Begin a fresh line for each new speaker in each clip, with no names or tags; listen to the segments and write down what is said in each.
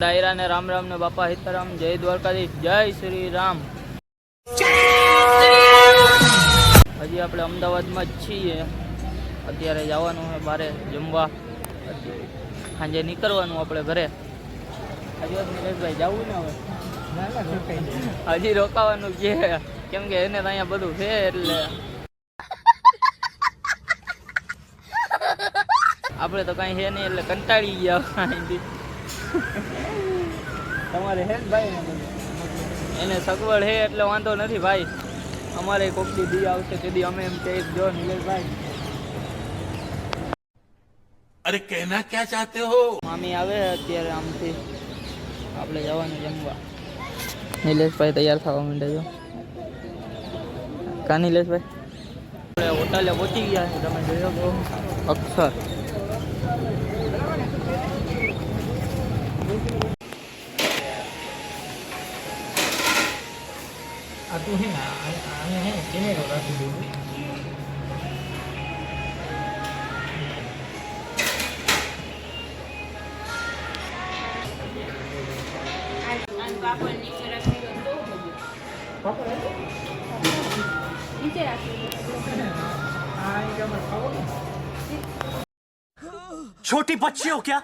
દાયરા ને રામ રામ ને બાપા સીતારામ, જય દ્વારકાધીશ, જય શ્રી રામ। હજી આપણે અમદાવાદમાં જ છીએ। અત્યારે જવાનું છે બારે જમવા, સાંજે નીકળવાનું આપણે ઘરે। હજી નિલેશભાઈ જવું ને હવે હજી રોકાવાનું છે, કેમ કે એને તો અહીંયા બધું છે એટલે આપણે તો કઈ છે નહીં એટલે કંટાળી ગયા। તમારે હે ભાઈ એને સગવડ હે એટલે વાંધો નથી ભાઈ। અમારે કોક દી આવશે તેથી અમે એમ કે જો નિલેશભાઈ
અરે કહેના ક્યાં ચાહતે હો।
મામી આવે અત્યારે આમથી આપણે જવાનું જમવા। નિલેશભાઈ તૈયાર થવા માંડે જો કા નિલેશભાઈ આપણે હોટલે પહોંચી ગયા છે, તમે જોઈ શકો અક્ષર।
Aku ni nak, ni kini kau rasa dulu.
छोटी बच्ची हो क्या,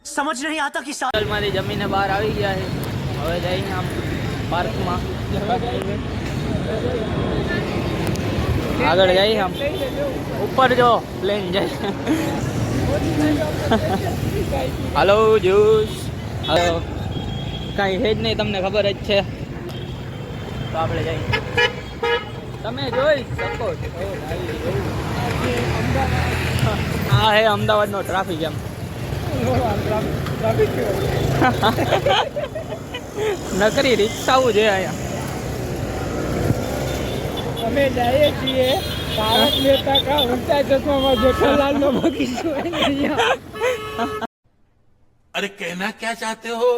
समझ नहीं आता कि
હોટલમાંથી જમીને બહાર આવી ગયા છે। હવે જઈને આમ પાર્કમાં આગળ જઈએ, આમ ઉપર જો પ્લેન જાય। હાલો જ્યુસ, હાલો કાંઈ છે જ નહીં, તમને ખબર જ છે, તો આપણે જઈએ। તમે જોઈ શકો છો આ હે અમદાવાદનો ટ્રાફિક એમ। નકરી રિક્ષાઓ છે અહીંયા।
અમે જઈએ છીએ તારક મહેતા કા ઉલ્ટા ચશ્મામાં જેઠાલાલનો બગીચો અહીંયા।
अरे कहना क्या चाहते हो।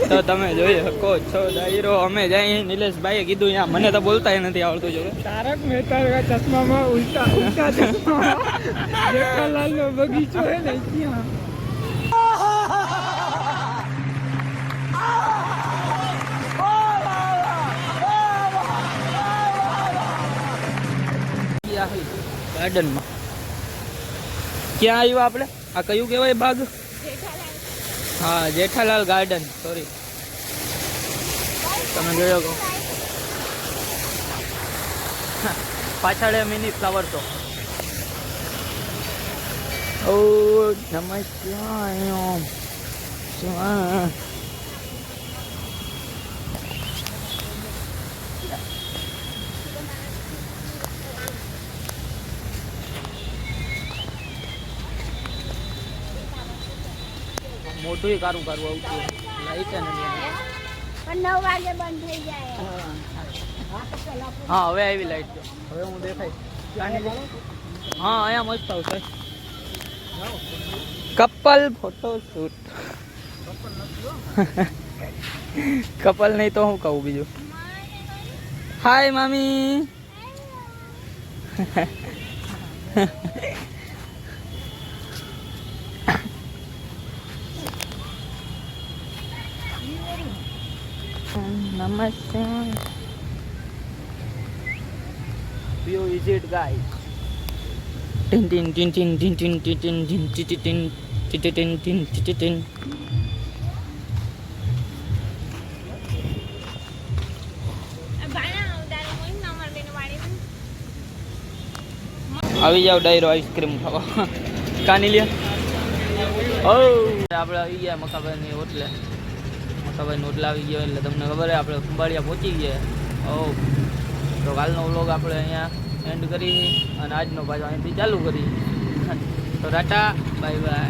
તો તમે જોઈ શકો છો ડાયરો અમે જઈએ। નિલેશભાઈએ કીધું અહીંયા મને તો બોલતા નથી આવડતું જો
તારક મહેતા કા ચશ્મામાં ઉલ્ટા ચશ્મામાં જેઠાલાલનો બગીચો હે ને ત્યાં।
ગાર્ડનમાં ક્યાં આવ્યા આપણે? આ કયું કહેવાય ભાગ? હા, જેઠાલાલ ગાર્ડન, સોરી તમે જોયો કહો પાછળ મિની ફ્લાવર શો। ઓ નમસ્કાર, મોટું કારું કારું આવતું લાઈટ નથી
પણ 9 વાગે બંધ થઈ જાય।
હા હવે આવી લાઈટ, હવે હું દેખાય। હા અહીંયા મસ્ત આવશે કપલ ફોટો શૂટ। કપલ નહીં તો હું કહું બીજું। હાય મામી। નમસ્તે। View is it guys? Tin tin tin tin tin tin tin tin tin tin tin tin tin tin tin। આવી જાવ ડાયરો આઈસ્ક્રીમ ખાવા। કાની લ્યા ઓ આપણે આવી ગયા મકાભાઈની હોટલે। મકાભાઈની હોટલે આવી ગયો એટલે તમને ખબર છે આપણે ખંભાળિયા પહોંચી ગયા। ઓ તો કાલનો વ્લોગ આપણે અહીંયા એન્ડ કરી અને આજનો પાછો અહીંથી ચાલુ કરી। તો ટાટા બાય બાય।